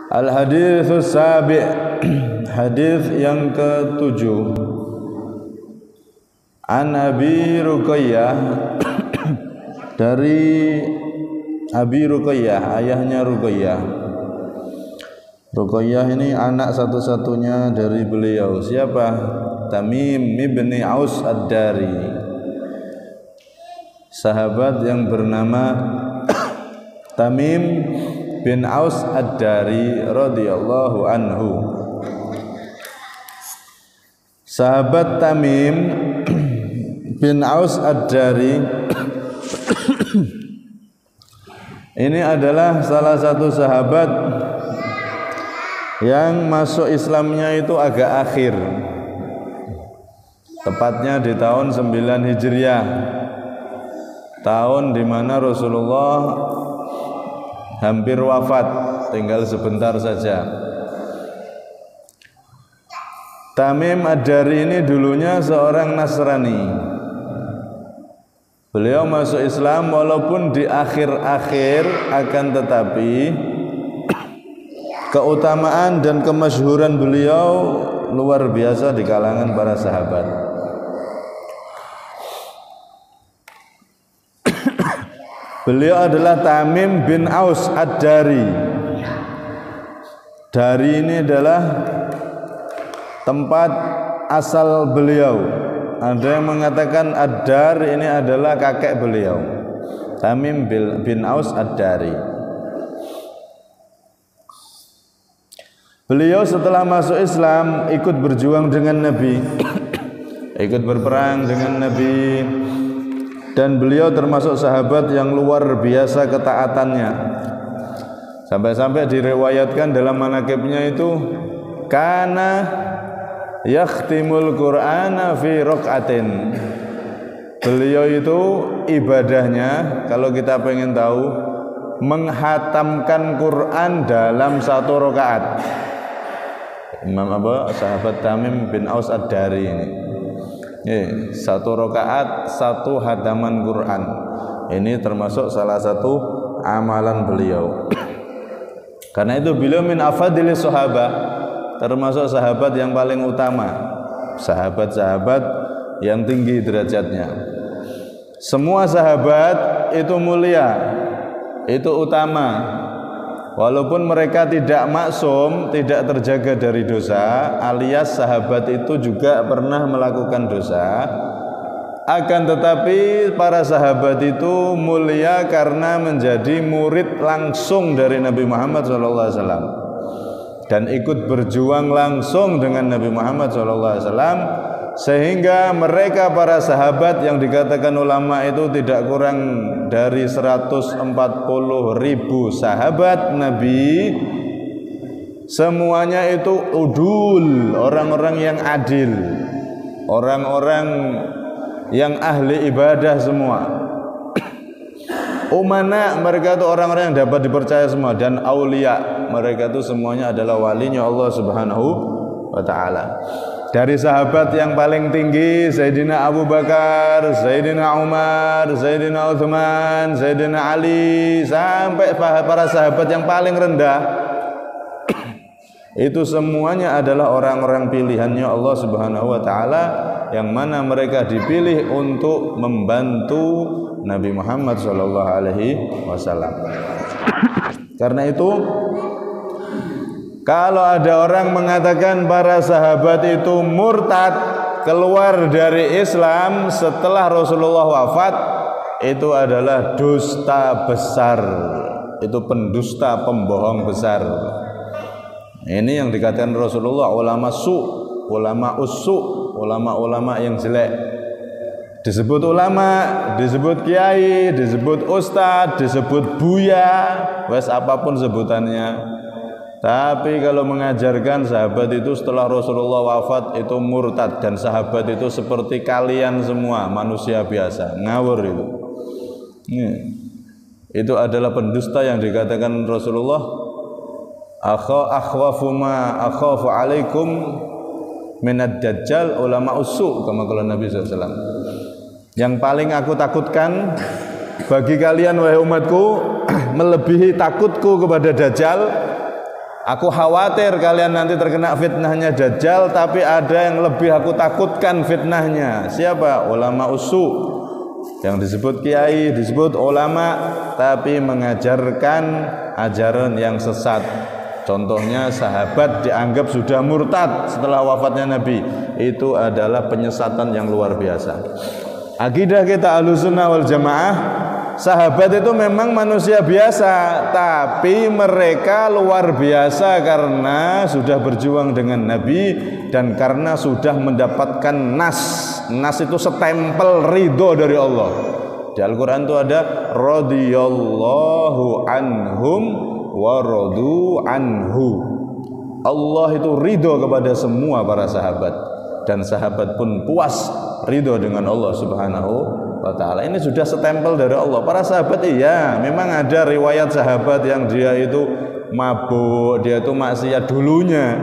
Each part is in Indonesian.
Al-haditsus sabi', hadis yang ke-7. An Abi Ruqayyah, dari Abi Ruqayyah, ayahnya Ruqayyah. Ruqayyah ini anak satu-satunya dari beliau. Siapa? Tamim ibni Aus Ad-Dari, sahabat yang bernama Tamim bin Aus Ad-Dari radhiyallahu anhu. Sahabat Tamim bin Aus Ad-Dari ini adalah salah satu sahabat yang masuk Islamnya itu agak akhir, tepatnya di tahun 9 Hijriah, tahun di mana Rasulullah hampir wafat, tinggal sebentar saja. Tamim Ad-Dari ini dulunya seorang Nasrani. Beliau masuk Islam walaupun di akhir-akhir, akan tetapi keutamaan dan kemasyhuran beliau luar biasa di kalangan para sahabat. Beliau adalah Tamim bin Aus Ad-Dari. Dari ini adalah tempat asal beliau. Ada yang mengatakan Ad-Dar ini adalah kakek beliau, Tamim bin Aus Ad-Dari. Beliau setelah masuk Islam ikut berjuang dengan Nabi, ikut berperang dengan Nabi. Dan beliau termasuk sahabat yang luar biasa ketaatannya. Sampai-sampai diriwayatkan dalam manaqibnya itu kana yakhtimul Qur'ana fi raqatin. Beliau itu ibadahnya, kalau kita pengen tahu, menghatamkan Quran dalam 1 rakaat. Imam sahabat Tamim bin Aus Ad-Dari ini. 1 rakaat 1 hataman Quran. Ini termasuk salah satu amalan beliau. Karena itu beliau min afadilis sahabat, termasuk sahabat yang paling utama, sahabat-sahabat yang tinggi derajatnya. Semua sahabat itu mulia, itu utama. Walaupun mereka tidak maksum, tidak terjaga dari dosa, alias sahabat itu juga pernah melakukan dosa, akan tetapi para sahabat itu mulia karena menjadi murid langsung dari Nabi Muhammad SAW dan ikut berjuang langsung dengan Nabi Muhammad SAW, sehingga mereka para sahabat yang dikatakan ulama itu tidak kurang dari 140.000 sahabat Nabi, semuanya itu udul, orang-orang yang adil, orang-orang yang ahli ibadah semua. Umana, mereka itu orang-orang yang dapat dipercaya semua. Dan aulia, mereka itu semuanya adalah walinya Allah Subhanahu wa ta'ala. Dari sahabat yang paling tinggi Sayyidina Abu Bakar, Sayyidina Umar, Sayyidina Uthman, Sayyidina Ali, sampai para sahabat yang paling rendah, itu semuanya adalah orang-orang pilihannya Allah Subhanahu wa ta'ala, yang mana mereka dipilih untuk membantu Nabi Muhammad SAW. Karena itu, kalau ada orang mengatakan para sahabat itu murtad, keluar dari Islam setelah Rasulullah wafat, itu adalah dusta besar. Itu pendusta, pembohong besar. Ini yang dikatakan Rasulullah ulama ulama ulama-ulama yang jelek. Disebut ulama, disebut kiai, disebut ustadz, disebut buya, wes apapun sebutannya. Tapi kalau mengajarkan sahabat itu setelah Rasulullah wafat itu murtad, dan sahabat itu seperti kalian semua manusia biasa, ngawur itu. Itu adalah pendusta yang dikatakan Rasulullah, akhwafu ma akhafu alaikum minad dajjal ulama usu, kama qala Nabi SAW. Yang paling aku takutkan bagi kalian wahai umatku, melebihi takutku kepada dajjal, Aku khawatir kalian nanti terkena fitnahnya Dajjal, tapi ada yang lebih aku takutkan fitnahnya. Siapa? Ulama usu. Yang disebut kiai, disebut ulama, tapi mengajarkan ajaran yang sesat. Contohnya sahabat dianggap sudah murtad setelah wafatnya Nabi. Itu adalah penyesatan yang luar biasa. Akidah kita Ahlussunnah wal Jamaah, sahabat itu memang manusia biasa, tapi mereka luar biasa karena sudah berjuang dengan Nabi dan karena sudah mendapatkan nas. Nas itu setempel ridho dari Allah. Di Al-Quran itu ada radhiyallahu anhum wa radu anhu. Allah itu ridho kepada semua para sahabat, dan sahabat pun puas ridho dengan Allah Subhanahu wa ta'ala. Ini sudah setempel dari Allah. Para sahabat, iya, memang ada riwayat sahabat yang dia itu mabuk, dia itu maksiat dulunya,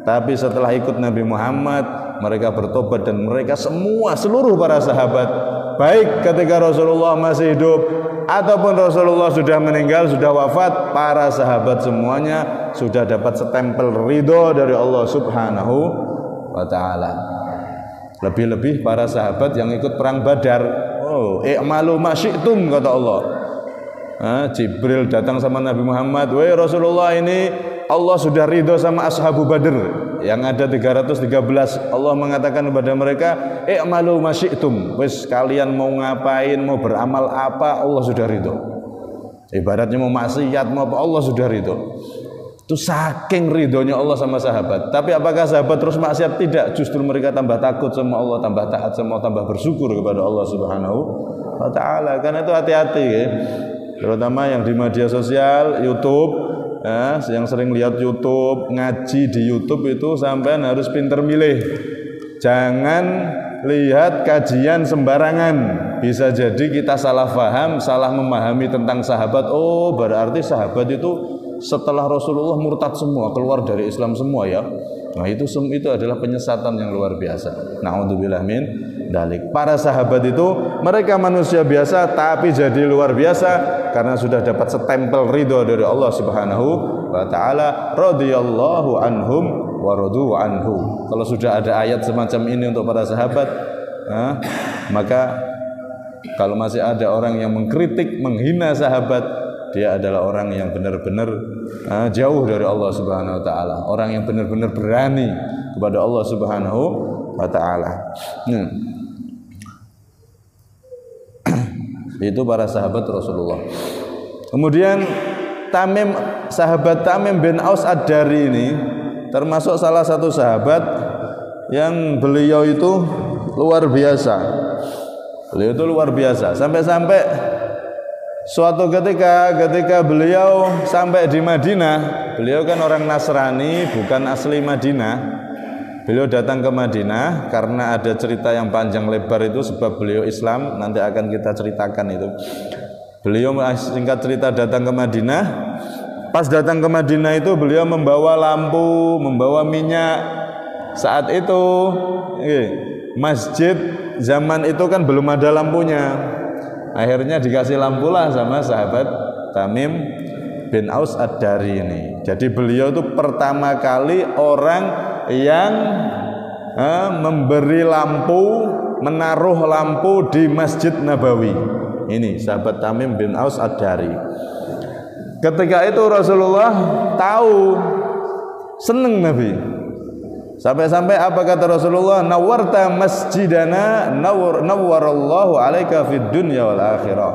tapi setelah ikut Nabi Muhammad mereka bertobat, dan mereka semua, seluruh para sahabat, baik ketika Rasulullah masih hidup ataupun Rasulullah sudah meninggal, sudah wafat, para sahabat semuanya sudah dapat setempel ridho dari Allah Subhanahu wa ta'ala. Lebih-lebih para sahabat yang ikut perang Badar. Oh, i'malu ma syi'tum, kata Allah. Jibril datang sama Nabi Muhammad, "Wahai Rasulullah, ini Allah sudah ridho sama ashabu Badr yang ada 313. Allah mengatakan kepada mereka, i'malu ma syi'tum. Wis kalian mau ngapain, mau beramal apa, Allah sudah ridho. Ibaratnya mau maksiat mau apa, Allah sudah ridho." Itu saking ridhonya Allah sama sahabat. Tapi apakah sahabat terus maksiat? Tidak, justru mereka tambah takut sama Allah, tambah taat sama Allah, tambah bersyukur kepada Allah Subhanahu wa ta'ala. Karena itu hati-hati ya. Terutama yang di media sosial, YouTube ya, yang sering lihat YouTube, ngaji di YouTube itu sampean harus pinter milih. Jangan lihat kajian sembarangan. Bisa jadi kita salah paham, salah memahami tentang sahabat. Oh, berarti sahabat itu setelah Rasulullah murtad semua, keluar dari Islam semua ya. Nah, itu adalah penyesatan yang luar biasa. Na'udzubillah min dalik. Para sahabat itu mereka manusia biasa tapi jadi luar biasa karena sudah dapat setempel ridho dari Allah Subhanahu wa ta'ala. Radhiyallahu anhum wa radu anhu. Kalau sudah ada ayat semacam ini untuk para sahabat, maka kalau masih ada orang yang mengkritik, menghina sahabat, dia adalah orang yang benar-benar jauh dari Allah Subhanahu wa ta'ala, orang yang benar-benar berani kepada Allah Subhanahu wa ta'ala. Itu para sahabat Rasulullah. Kemudian sahabat Tamim bin Aus Ad-Dari ini termasuk salah satu sahabat yang beliau itu luar biasa. Beliau itu luar biasa sampai suatu ketika beliau sampai di Madinah, beliau kan orang Nasrani, bukan asli Madinah. Beliau datang ke Madinah karena ada cerita yang panjang lebar itu sebab beliau Islam, nanti akan kita ceritakan itu. Beliau singkat cerita datang ke Madinah. Pas datang ke Madinah itu beliau membawa lampu, membawa minyak. Saat itu masjid zaman itu kan belum ada lampunya. Akhirnya dikasih lampu lah sama sahabat Tamim bin Aus Ad-Dari ini. Jadi beliau itu pertama kali orang yang memberi lampu, menaruh lampu di Masjid Nabawi. Ini sahabat Tamim bin Aus Ad-Dari. Ketika itu Rasulullah tahu, seneng Nabi. Sampai-sampai apa kata Rasulullah? Nawarta masjidana nawwarallahu alaika fid dunya wal akhirah.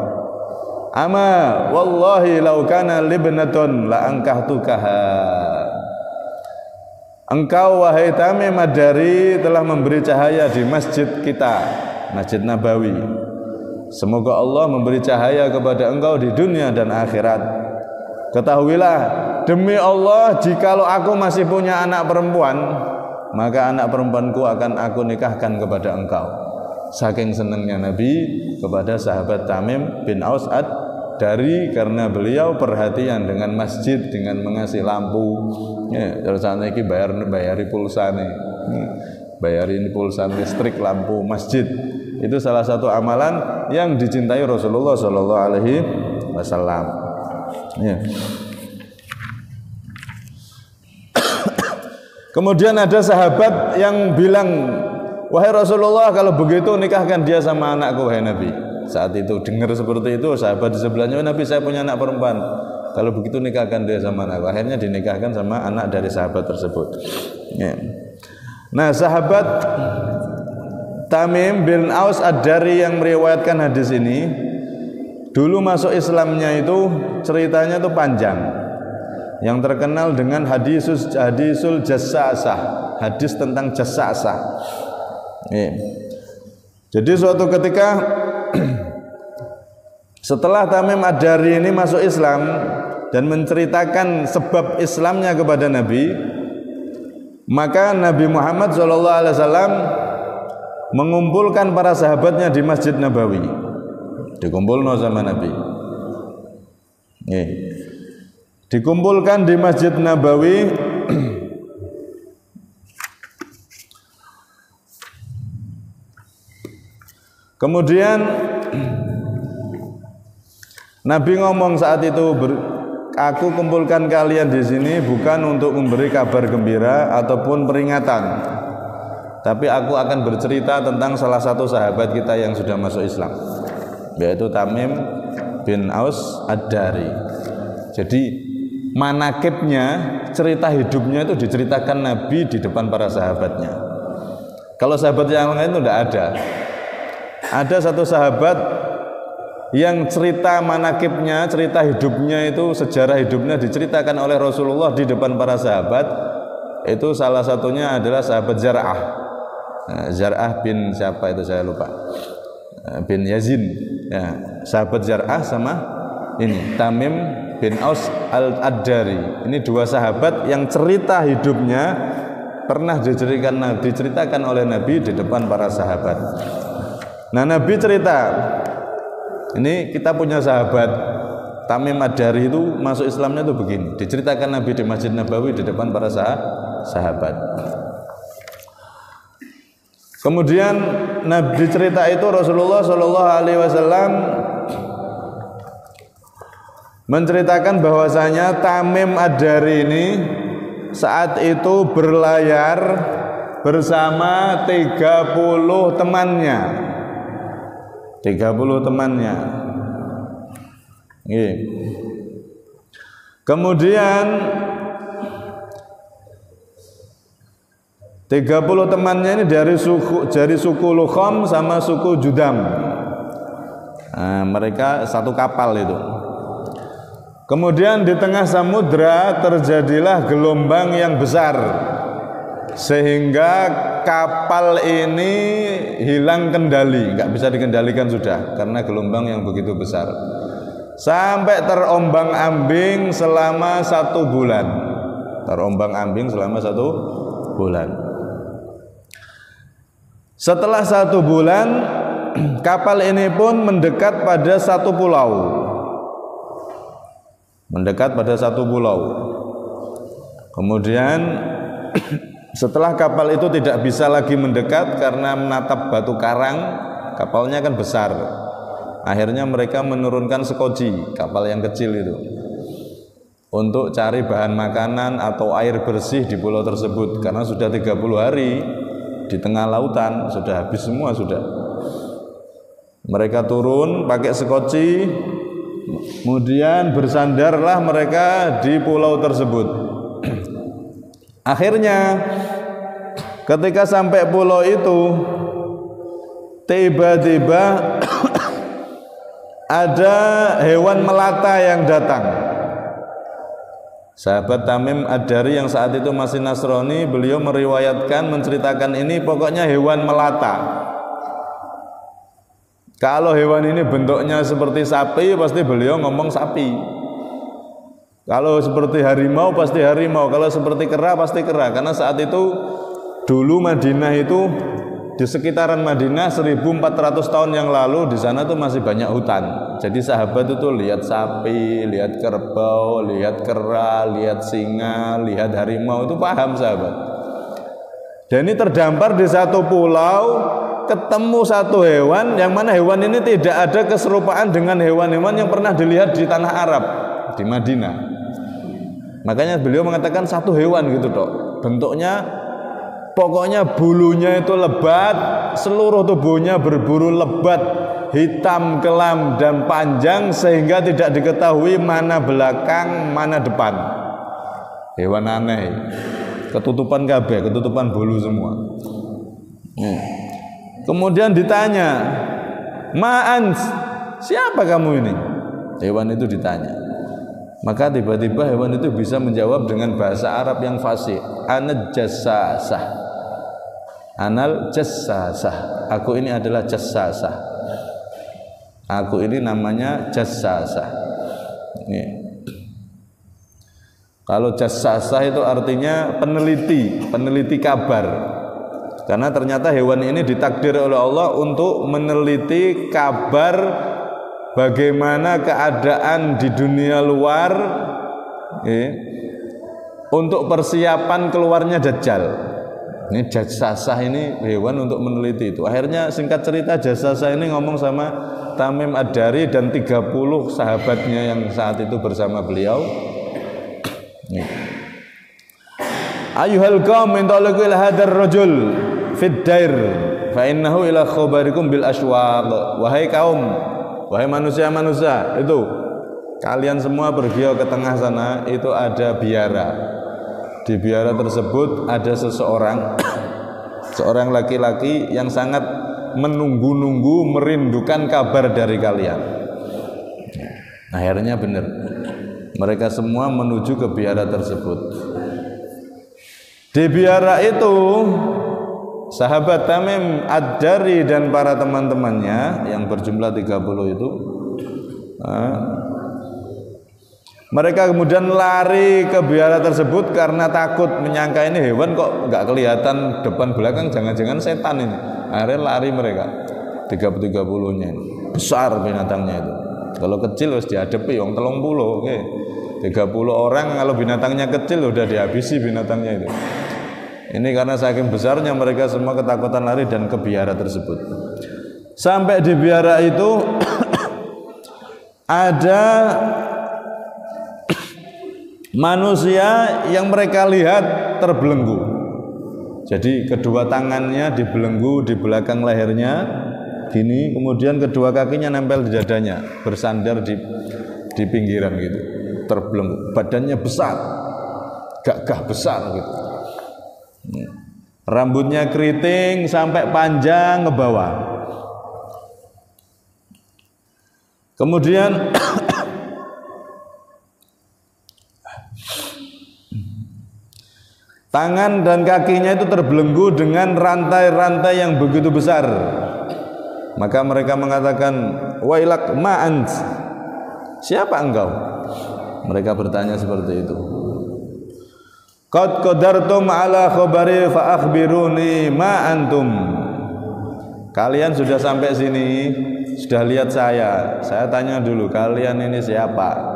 Ama wallahi law kana libnatun la ankahtukaha. Engkau wahai Tamim Ad-Dari telah memberi cahaya di masjid kita, Masjid Nabawi. Semoga Allah memberi cahaya kepada engkau di dunia dan akhirat. Ketahuilah, demi Allah, jikalau aku masih punya anak perempuan, maka anak perempuanku akan aku nikahkan kepada engkau. Saking senangnya Nabi kepada sahabat Tamim bin Aus Ad-Dari karena beliau perhatian dengan masjid, dengan mengasih lampu. Ya, terus ini bayari pulsa nih. Bayarin pulsa listrik lampu masjid. Itu salah satu amalan yang dicintai Rasulullah sallallahu alaihi wasallam. Ya. Kemudian ada sahabat yang bilang, wahai Rasulullah, kalau begitu nikahkan dia sama anakku, wahai Nabi. Saat itu dengar seperti itu, sahabat di sebelahnya, Nabi saya punya anak perempuan, kalau begitu nikahkan dia sama anakku. Akhirnya dinikahkan sama anak dari sahabat tersebut. Ya. Nah, sahabat Tamim bin Aus Ad-Dari yang meriwayatkan hadis ini, dulu masuk Islamnya itu ceritanya itu panjang, yang terkenal dengan hadisul jassasah, hadis tentang jassasah. Ya. Jadi suatu ketika setelah Tamim Ad-Dari ini masuk Islam dan menceritakan sebab Islamnya kepada Nabi, maka Nabi Muhammad SAW mengumpulkan para sahabatnya di Masjid Nabawi. Dikumpulkan sama Nabi. Dikumpulkan di Masjid Nabawi. Kemudian Nabi ngomong saat itu, aku kumpulkan kalian di sini bukan untuk memberi kabar gembira ataupun peringatan, tapi aku akan bercerita tentang salah satu sahabat kita yang sudah masuk Islam, yaitu Tamim bin Aus Ad-Dari. Jadi manakibnya, cerita hidupnya itu diceritakan Nabi di depan para sahabatnya. Kalau sahabat yang lain itu tidak ada. Ada satu sahabat yang cerita manakibnya, cerita hidupnya itu, sejarah hidupnya diceritakan oleh Rasulullah di depan para sahabat. Itu salah satunya adalah sahabat Zar'ah. Zar'ah bin siapa itu saya lupa, bin Yazid ya, sahabat Zar'ah sama ini Tamim bin Aus Ad-Dari. Ini dua sahabat yang cerita hidupnya pernah diceritakan oleh Nabi di depan para sahabat. Nah, Nabi cerita, ini kita punya sahabat Tamim Ad-Dari itu masuk Islamnya itu begini, diceritakan Nabi di Masjid Nabawi di depan para sahabat. Kemudian Nabi cerita itu Rasulullah SAW menceritakan bahwasanya Tamim Ad-Dari ini saat itu berlayar bersama 30 temannya. 30 temannya. Kemudian 30 temannya ini dari suku Lukham sama suku Judam. Nah, mereka satu kapal itu. Kemudian di tengah samudra terjadilah gelombang yang besar, sehingga kapal ini hilang kendali, nggak bisa dikendalikan sudah karena gelombang yang begitu besar, sampai terombang-ambing selama 1 bulan. Terombang-ambing selama 1 bulan. Setelah 1 bulan, kapal ini pun mendekat pada satu pulau. Mendekat pada satu pulau. Kemudian setelah kapal itu tidak bisa lagi mendekat karena menatap batu karang, kapalnya kan besar. Akhirnya mereka menurunkan sekoci, kapal yang kecil itu, untuk cari bahan makanan atau air bersih di pulau tersebut, karena sudah 30 hari di tengah lautan, sudah habis semua sudah. Mereka turun pakai sekoci, kemudian bersandarlah mereka di pulau tersebut. Akhirnya ketika sampai pulau itu, tiba-tiba ada hewan melata yang datang. Sahabat Tamim Ad-Dari yang saat itu masih Nasrani, beliau meriwayatkan, menceritakan ini, pokoknya hewan melata. Kalau hewan ini bentuknya seperti sapi, pasti beliau ngomong sapi. Kalau seperti harimau, pasti harimau. Kalau seperti kera, pasti kera. Karena saat itu dulu Madinah itu, di sekitaran Madinah 1400 tahun yang lalu, di sana tuh masih banyak hutan. Jadi sahabat itu lihat sapi, lihat kerbau, lihat kera, lihat singa, lihat harimau, itu paham sahabat. Dan ini terdampar di satu pulau, ketemu satu hewan, yang mana hewan ini tidak ada keserupaan dengan hewan-hewan yang pernah dilihat di tanah Arab, di Madinah. Makanya beliau mengatakan satu hewan gitu dok. bentuknya pokoknya bulunya itu lebat, seluruh tubuhnya berbulu lebat, hitam, kelam dan panjang sehingga tidak diketahui mana belakang, mana depan. Hewan aneh. Ketutupan kabeh, ketutupan bulu semua. Kemudian ditanya, "Ma'an, siapa kamu ini?" Hewan itu ditanya. Maka tiba-tiba hewan itu bisa menjawab dengan bahasa Arab yang fasih. Anal jassasah. Anal jassasah. Aku ini adalah jassasah. Aku ini namanya jassasah. Nih. Kalau jassasah itu artinya peneliti kabar. Karena ternyata hewan ini ditakdir oleh Allah untuk meneliti kabar bagaimana keadaan di dunia luar untuk persiapan keluarnya Dajjal. Ini jassasah ini hewan untuk meneliti itu. Akhirnya singkat cerita jassasah ini ngomong sama Tamim Ad-Dari dan 30 sahabatnya yang saat itu bersama beliau. Ayuhal qaum intaliqu ila hadar rajul fid dair fa innahu ila khabarikum bil aswaq. Wahai kaum, wahai manusia-manusia, itu kalian semua pergi ke tengah sana, itu ada biara. Di biara tersebut ada seorang laki-laki yang sangat menunggu-nunggu, merindukan kabar dari kalian. Akhirnya benar, mereka semua menuju ke biara tersebut. Di biara itu sahabat Tamim Ad-Dari dan para teman-temannya yang berjumlah 30 itu, mereka kemudian lari ke biara tersebut karena takut, menyangka ini hewan kok nggak kelihatan depan belakang, jangan-jangan setan ini. Akhirnya lari mereka 30-30-nya ini. Besar binatangnya itu. Kalau kecil harus dihadapi yang 30, oke. 30 orang kalau binatangnya kecil udah dihabisi binatangnya itu. Ini karena saking besarnya mereka semua ketakutan lari dan ke biara tersebut. Sampai di biara itu ada manusia yang mereka lihat terbelenggu. Jadi kedua tangannya dibelenggu di belakang lehernya gini, kemudian kedua kakinya nempel di dadanya, bersandar di pinggiran gitu, terbelenggu. Badannya besar, gagah besar gitu. Rambutnya keriting sampai panjang ke bawah. Kemudian tangan dan kakinya itu terbelenggu dengan rantai-rantai yang begitu besar. Maka mereka mengatakan, "Wailak ma'ant." Siapa engkau? Mereka bertanya seperti itu. "Qad qadartum ala khabari fa akhbiruni ma antum." Kalian sudah sampai sini, sudah lihat saya tanya dulu, kalian ini siapa?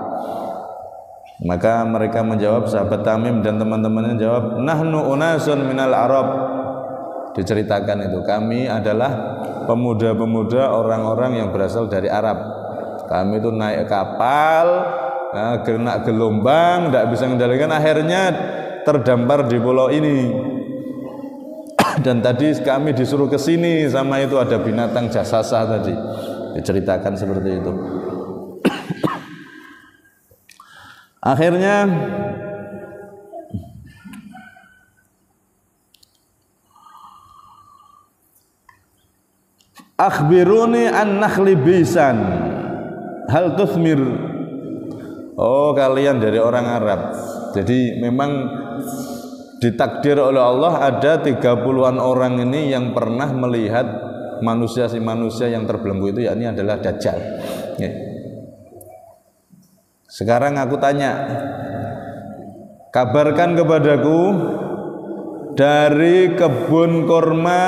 Maka mereka menjawab, sahabat Tamim dan teman-temannya jawab, "Nahnu unasun minal Arab." Diceritakan itu, kami adalah pemuda-pemuda orang-orang yang berasal dari Arab. Kami itu naik kapal, kena gelombang, tidak bisa mengendalikan, akhirnya terdampar di pulau ini. Dan tadi kami disuruh ke sini sama itu ada binatang jassasah tadi. Diceritakan seperti itu. Akhirnya akhbiruni an nakhli bisan hal tuthmir. Oh, kalian dari orang Arab. Jadi memang ditakdir oleh Allah ada 30-an orang ini yang pernah melihat manusia yang terbelenggu itu, yakni adalah Dajjal. Ya. Sekarang aku tanya, kabarkan kepadaku dari kebun kurma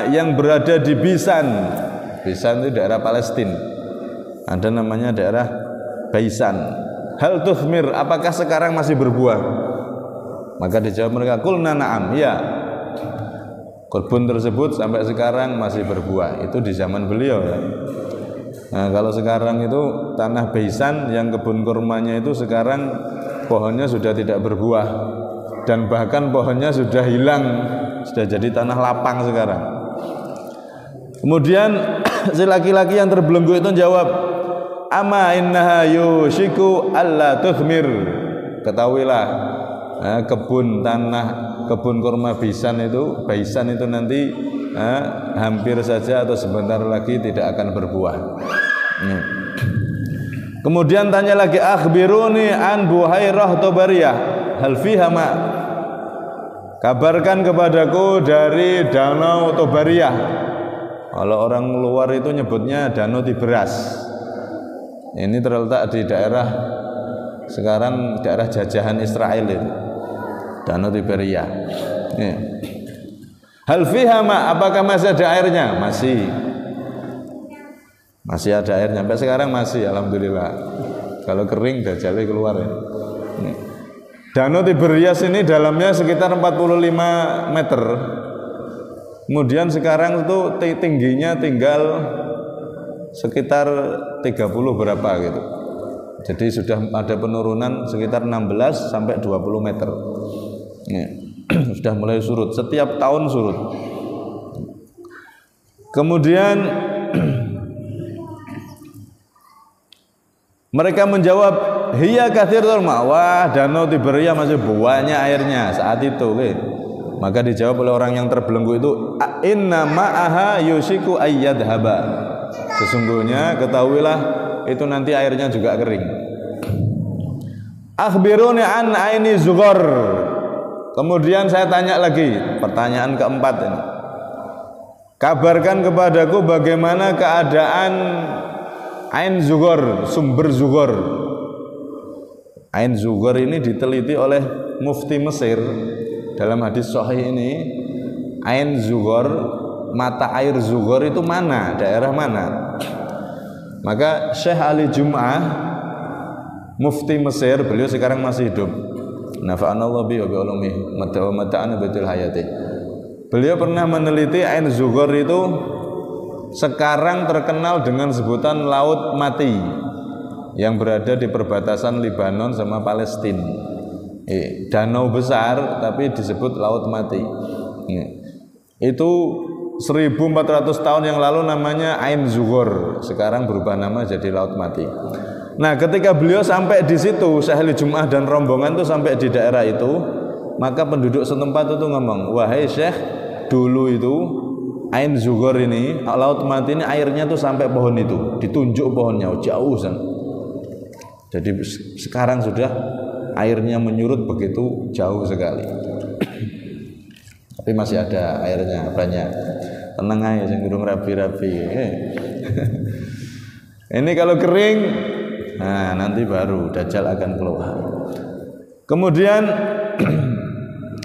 yang berada di Bisan. Bisan itu daerah Palestina. Ada namanya daerah Baisan. Hal tuthmir, apakah sekarang masih berbuah? Maka dijawab mereka, qulna na'am, ya. Kebun tersebut sampai sekarang masih berbuah. Itu di zaman beliau ya. Nah, kalau sekarang itu tanah Baisan yang kebun kurmanya itu sekarang pohonnya sudah tidak berbuah. dan bahkan pohonnya sudah hilang, sudah jadi tanah lapang sekarang. Kemudian si laki-laki yang terbelenggu itu jawab, ama innaha yushiku alla tuthmir. Ketahuilah, kebun kurma baisan itu nanti hampir saja atau sebentar lagi tidak akan berbuah. Kemudian tanya lagi, akhbiruni an Buhairah Tobariyah hal fiha ma. Kabarkan kepadaku dari Danau Tobariyah. Kalau orang luar itu nyebutnya Danau Tiberas. Ini terletak di daerah sekarang daerah jajahan Israel itu, Danau Tiberia. Hal fiha ma, apakah masih ada airnya? Masih ada airnya. Sampai sekarang masih, alhamdulillah. Kalau kering Dajjalnya keluar ya. Danau Tiberias ini dalamnya sekitar 45 meter. Kemudian sekarang itu tingginya tinggal sekitar 30 berapa gitu. Jadi sudah ada penurunan sekitar 16 sampai 20 meter. Sudah mulai surut, setiap tahun surut. Kemudian mereka menjawab, hiya katsirul ma. Wah, Danau Tiberia masih banyak airnya saat itu. Maka dijawab oleh orang yang terbelenggu itu, inna ma'aha yusiku ayyadhaba. Sesungguhnya ketahuilah itu nanti airnya juga kering. Akhbiruni an aini zughar. Kemudian saya tanya lagi, pertanyaan keempat ini. Kabarkan kepadaku bagaimana keadaan Ain Zughar, sumber Zughar. Ain Zughar ini diteliti oleh Mufti Mesir dalam hadis sahih ini. Ain Zughar, mata air Zughar itu mana, daerah mana? Maka Syekh Ali Jum'ah, Mufti Mesir, beliau sekarang masih hidup. Nafa'anallahu bi wa bi ulumihi mata'ana batil hayati. Beliau pernah meneliti Ain Zughar itu sekarang terkenal dengan sebutan Laut Mati yang berada di perbatasan Lebanon sama Palestina. Danau besar tapi disebut Laut Mati. Itu 1400 tahun yang lalu namanya Ain Zughar, sekarang berubah nama jadi Laut Mati. Nah, ketika beliau sampai di situ, Syekh Ali Jum'ah dan rombongan itu sampai di daerah itu, maka penduduk setempat itu ngomong, wahai Syekh, dulu itu Ain Zughar ini, Laut Mati ini airnya tuh sampai pohon itu, ditunjuk pohonnya jauh sana. Jadi sekarang sudah airnya menyurut begitu jauh sekali. Tapi masih ada airnya banyak. Tenang aja, cenderung rapi-rapi. Ini kalau kering, nah nanti baru Dajjal akan keluar. Kemudian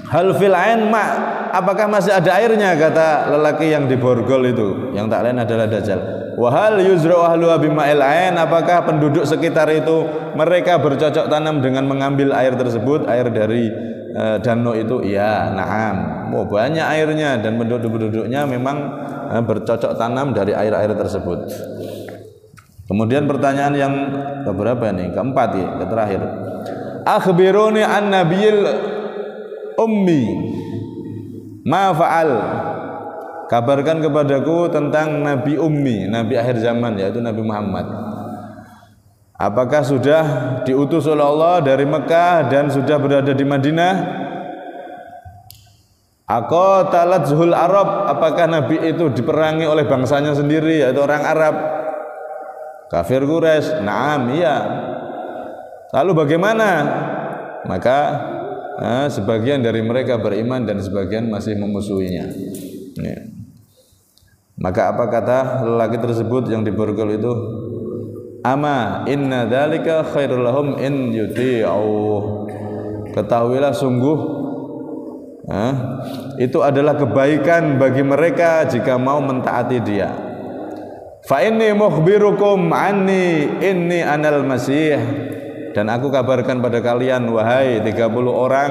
hal fil ain ma, apakah masih ada airnya, kata lelaki yang di borgol itu, yang tak lain adalah Dajjal. Wahal yuzra'u ahluha bima'il ain, apakah penduduk sekitar itu mereka bercocok tanam dengan mengambil air tersebut, air dari danau itu? Ya, na'am. Oh, banyak airnya dan penduduk-penduduknya memang bercocok tanam dari air-air tersebut. Kemudian pertanyaan yang keberapa nih? Keempat ya, ke terakhir. Akhbiruni an nabiyil ummi ma fa'al. Kabarkan kepadaku tentang Nabi Ummi, Nabi akhir zaman, yaitu Nabi Muhammad. Apakah sudah diutus oleh Allah dari Mekah dan sudah berada di Madinah? Aqatalat zuhul Arab, apakah Nabi itu diperangi oleh bangsanya sendiri, yaitu orang Arab? Kafir Quraisy? Naam, iya. Lalu bagaimana? Maka sebagian dari mereka beriman dan sebagian masih memusuhinya. Ya. Maka apa kata lelaki tersebut yang diborgol itu? Ama inna dzalika khairul lahum in yuti'u. Ketahuilah sungguh itu adalah kebaikan bagi mereka jika mau mentaati dia. Fa inni mukhbirukum anni inni anal masih. Dan aku kabarkan pada kalian, wahai 30 orang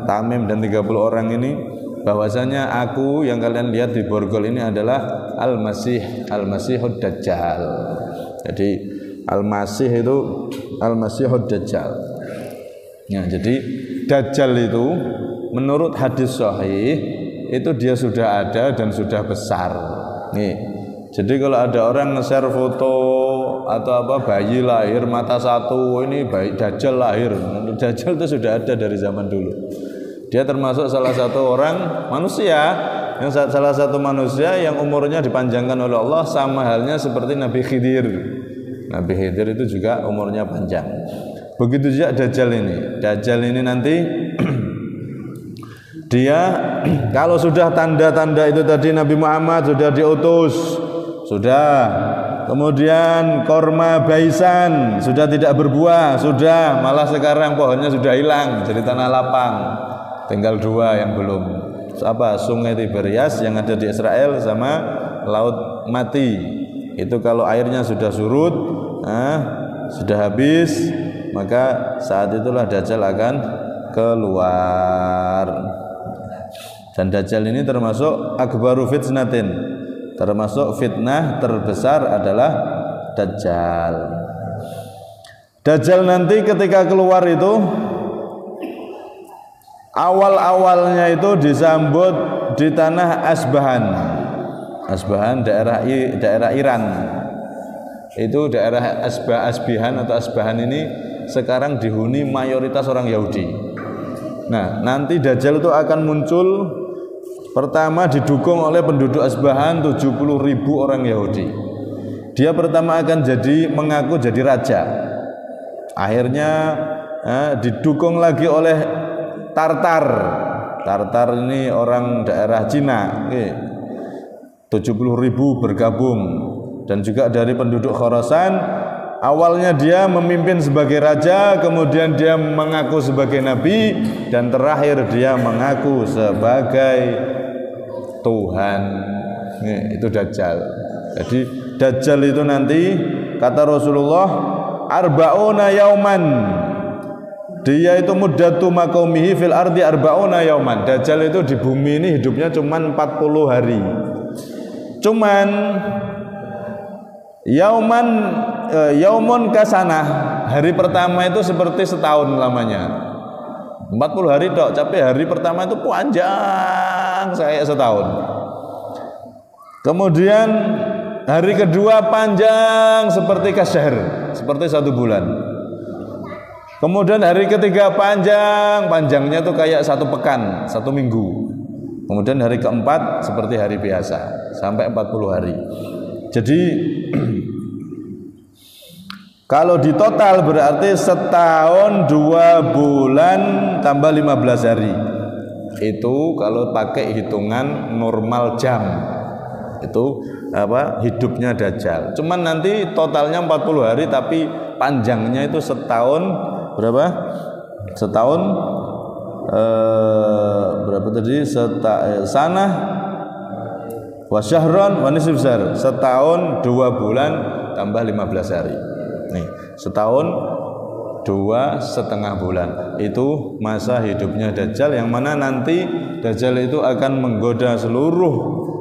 Tamim dan 30 orang ini, bahwasanya aku yang kalian lihat di borgol ini adalah Al-Masih, Al-Masihud Dajjal. Jadi Al-Masih itu Al-Masihud Dajjal. Ya, jadi Dajjal itu menurut hadis sahih itu dia sudah ada dan sudah besar. Nih. Jadi kalau ada orang nge-share foto atau apa bayi lahir mata satu, ini bayi Dajjal lahir. Dajjal itu sudah ada dari zaman dulu. Dia termasuk salah satu orang manusia, salah satu manusia yang umurnya dipanjangkan oleh Allah, sama halnya seperti Nabi Khidir. Nabi Khidir itu juga umurnya panjang. Begitu juga Dajjal ini. Dajjal ini nanti dia kalau sudah tanda-tanda itu tadi Nabi Muhammad sudah diutus, sudah, kemudian korma baisan sudah tidak berbuah, sudah, malah sekarang pohonnya sudah hilang jadi tanah lapang, tinggal dua yang belum, apa, Sungai Tiberias yang ada di Israel sama Laut Mati. Itu kalau airnya sudah surut, sudah habis, maka saat itulah Dajjal akan keluar. Dan Dajjal ini termasuk akbaru fitnatin, termasuk fitnah terbesar adalah Dajjal. Dajjal nanti ketika keluar itu awal-awalnya itu disambut di tanah Asbahan. Asbahan daerah Iran. Itu daerah Asbahan atau Asbahan ini sekarang dihuni mayoritas orang Yahudi. Nah, nanti Dajjal itu akan muncul. Pertama didukung oleh penduduk Asbahan 70.000 orang Yahudi. Dia pertama akan mengaku jadi raja. Akhirnya didukung lagi oleh Tartar. Tartar ini orang daerah Cina. 70.000 bergabung. Dan juga dari penduduk Khorasan. Awalnya dia memimpin sebagai raja, kemudian dia mengaku sebagai nabi, dan terakhir dia mengaku sebagai Tuhan. Itu Dajjal. Jadi Dajjal itu nanti kata Rasulullah arba'una yauman. Dia itu muddatu maqaumihi fil ardi arba'una yauman. Dajjal itu di bumi ini hidupnya cuman 40 hari. Cuman yaumun kasanah. Hari pertama itu seperti setahun lamanya. 40 hari dok, tapi hari pertama itu panjang kayak setahun. Kemudian hari kedua panjang seperti kasyahr, seperti 1 bulan. Kemudian hari ketiga panjangnya itu kayak 1 pekan, 1 minggu. Kemudian hari keempat seperti hari biasa, sampai 40 hari. Jadi kalau di total berarti setahun 2 bulan tambah 15 hari. Itu kalau pakai hitungan normal jam. Itu apa? Hidupnya Dajjal. Cuman nanti totalnya 40 hari tapi panjangnya itu setahun berapa? Setahun berapa tadi? Sanah wa syahron wa nisfu syahr. Setahun 2 bulan tambah 15 hari. Nih, setahun 2,5 bulan itu masa hidupnya Dajjal, yang mana nanti Dajjal itu akan menggoda seluruh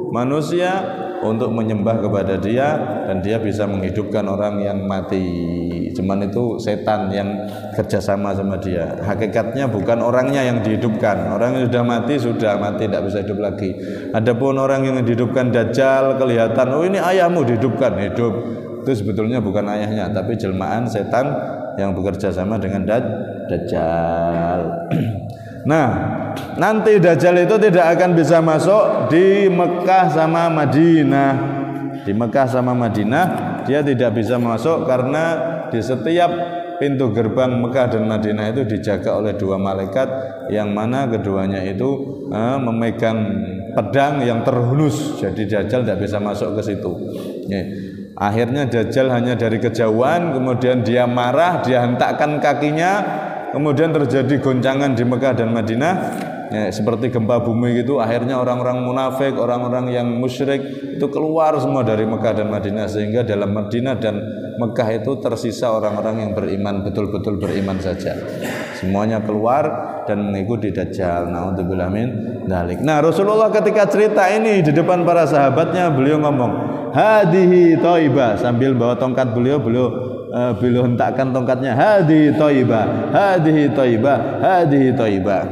manusia untuk menyembah kepada dia, dan dia bisa menghidupkan orang yang mati. Cuman itu setan yang kerjasama sama dia. Hakikatnya bukan orangnya yang dihidupkan. Orang yang sudah mati tidak bisa hidup lagi. Adapun orang yang dihidupkan Dajjal kelihatan, oh ini ayahmu dihidupkan, hidup. Itu sebetulnya bukan ayahnya, tapi jelmaan setan yang bekerja sama dengan Dajjal. Nah, nanti Dajjal itu tidak akan bisa masuk di Mekah sama Madinah. Di Mekah sama Madinah dia tidak bisa masuk karena di setiap pintu gerbang Mekah dan Madinah itu dijaga oleh 2 malaikat, yang mana keduanya itu memegang pedang yang terhunus. Jadi Dajjal tidak bisa masuk ke situ. Akhirnya Dajjal hanya dari kejauhan, kemudian dia marah, dia hentakkan kakinya, kemudian terjadi goncangan di Mekah dan Madinah, seperti gempa bumi gitu. Akhirnya orang-orang munafik, orang-orang yang musyrik itu keluar semua dari Mekah dan Madinah, sehingga dalam Madinah dan Mekah itu tersisa orang-orang yang beriman, betul-betul beriman saja. Semuanya keluar dan mengikuti Dajjal. Na'udzubillah min dzalik. Nah, Rasulullah ketika cerita ini di depan para sahabatnya, beliau ngomong, hadihi thaibah, sambil bawa tongkat beliau beliau hentakkan tongkatnya, hadhihi thayyibah, hadhihi thayyibah, hadhihi thayyibah.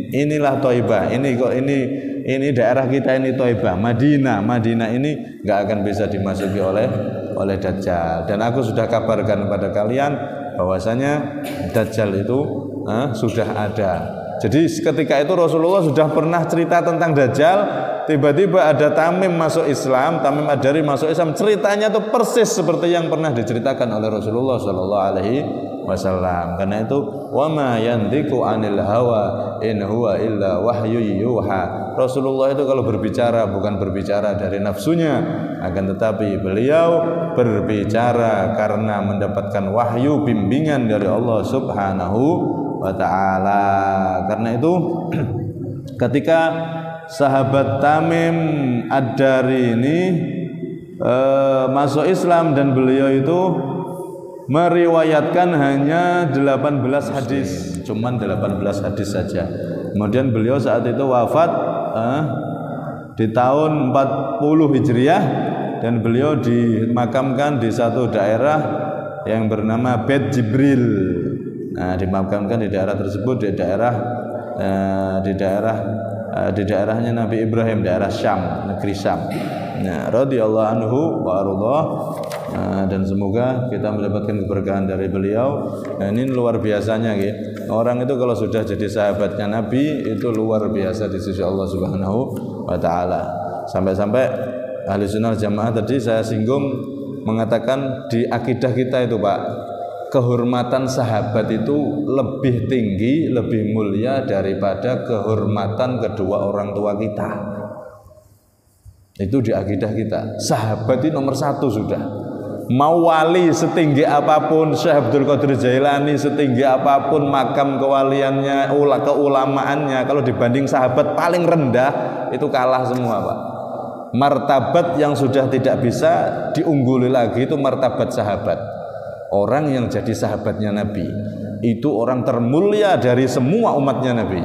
Inilah Thayyibah. Ini daerah kita ini Thayyibah. Madinah ini enggak akan bisa dimasuki oleh Dajjal. Dan aku sudah kabarkan kepada kalian bahwasanya Dajjal itu sudah ada. Jadi ketika itu Rasulullah sudah pernah cerita tentang Dajjal. Tiba-tiba ada Tamim masuk Islam, Tamim Ad-Dari masuk Islam. Ceritanya itu persis seperti yang pernah diceritakan oleh Rasulullah sallallahu alaihi wasallam. Karena itu wa ma yantiqu 'anil hawa in huwa illa wahyu yuha. Rasulullah itu kalau berbicara bukan berbicara dari nafsunya, akan tetapi beliau berbicara karena mendapatkan wahyu bimbingan dari Allah Subhanahu wa taala. Karena itu ketika sahabat Tamim Ad-Dari ini masuk Islam dan beliau itu meriwayatkan hanya 18 hadis, cuman 18 hadis saja. Kemudian beliau saat itu wafat di tahun 40 Hijriah dan beliau dimakamkan di satu daerah yang bernama Bait Jibril. Nah, dimakamkan di daerah tersebut, di daerahnya Nabi Ibrahim, daerah Syam, negeri Syam. Nah, radhiyallahu anhu wa ardhah. Dan semoga kita mendapatkan keberkahan dari beliau. Nah, ini luar biasanya gitu. Orang itu kalau sudah jadi sahabatnya Nabi itu luar biasa di sisi Allah Subhanahu wa taala. Sampai-sampai ahli sunnah jamaah tadi saya singgung mengatakan di akidah kita itu Pak, kehormatan sahabat itu lebih tinggi, lebih mulia daripada kehormatan kedua orang tua kita. Itu di akidah kita. Sahabat itu nomor satu sudah. Mau wali setinggi apapun, Syekh Abdul Qadir Jailani setinggi apapun makam kewaliannya, keulamaannya, kalau dibanding sahabat paling rendah itu kalah semua Pak. Martabat yang sudah tidak bisa diungguli lagi itu martabat sahabat. Orang yang jadi sahabatnya Nabi itu orang termulia dari semua umatnya Nabi.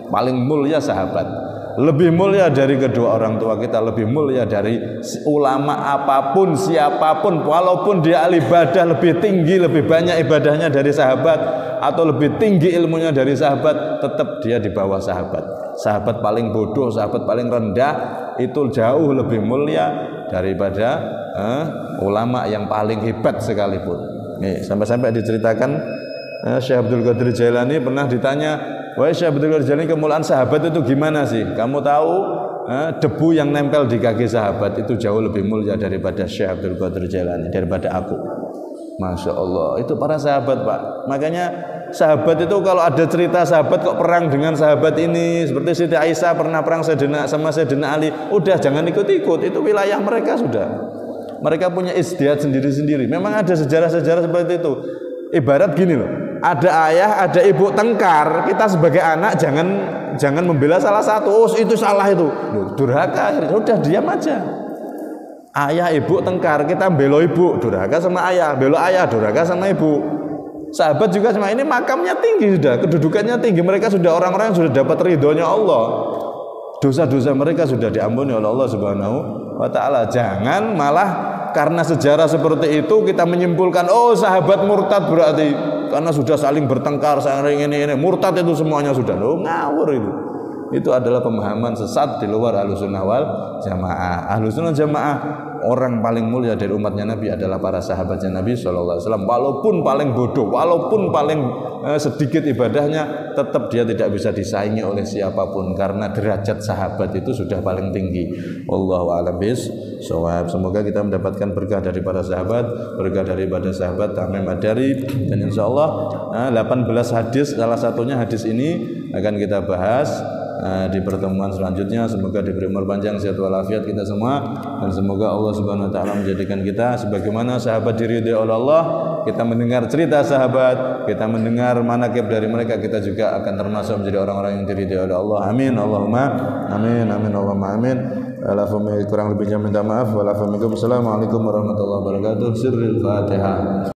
Paling mulia sahabat. Lebih mulia dari kedua orang tua kita, lebih mulia dari ulama apapun, siapapun, walaupun dia ahli ibadah lebih tinggi, lebih banyak ibadahnya dari sahabat, atau lebih tinggi ilmunya dari sahabat, tetap dia di bawah sahabat. Sahabat paling bodoh, sahabat paling rendah itu jauh lebih mulia daripada ulama yang paling hebat sekalipun. Nih, sampai-sampai diceritakan Syekh Abdul Qadir Jailani pernah ditanya, wahai Syekh Abdul Qadir Jailani, kemuliaan sahabat itu gimana sih? Kamu tahu debu yang nempel di kaki sahabat itu jauh lebih mulia daripada Syekh Abdul Qadir Jailani, daripada aku. Masya Allah, itu para sahabat Pak. Makanya sahabat itu kalau ada cerita sahabat kok perang dengan sahabat ini, seperti Siti Aisyah pernah perang sama Sayyidina Ali, udah jangan ikut-ikut, itu wilayah mereka sudah. Mereka punya ijtihad sendiri-sendiri. Memang ada sejarah-sejarah seperti itu. Ibarat gini loh, ada ayah, ada ibu tengkar, kita sebagai anak jangan membela salah satu. Oh itu salah itu, durhaka. Udah diam aja. Ayah ibu tengkar, kita belo ibu, durhaka sama ayah, belo ayah, durhaka sama ibu. Sahabat juga sama, ini makamnya tinggi sudah, kedudukannya tinggi, mereka sudah orang-orang yang sudah dapat ridhonya Allah. Dosa-dosa mereka sudah diampuni oleh Allah Subhanahu wa taala. Jangan malah karena sejarah seperti itu kita menyimpulkan oh sahabat murtad berarti karena sudah saling bertengkar, saling ini murtad itu semuanya sudah. Loh, ngawur itu. Itu adalah pemahaman sesat di luar Ahlussunnah wal Jamaah. Ahlussunnah Jamaah orang paling mulia dari umatnya Nabi adalah para sahabatnya Nabi sallallahu alaihi wasallam. Walaupun paling bodoh, walaupun paling sedikit ibadahnya, tetap dia tidak bisa disaingi oleh siapapun karena derajat sahabat itu sudah paling tinggi. Wallahu a'lam bishawab. Semoga kita mendapatkan berkah dari para sahabat, berkah daripada sahabat Tamim Ad-Dari, dan insyaallah 18 hadis, salah satunya hadis ini akan kita bahas di pertemuan selanjutnya. Semoga diberi umur panjang, sehat walafiat kita semua, dan semoga Allah Subhanahu wa taala menjadikan kita sebagaimana sahabat diridhai oleh Allah. Kita mendengar cerita sahabat, kita mendengar manaqib dari mereka, kita juga akan termasuk menjadi orang-orang yang diridhai oleh Allah. Amin Allahumma amin, amin Allahumma amin. Kurang lebihnya minta maaf. Wassalamualaikum warahmatullahi wabarakatuh. Sirrul Fatihah.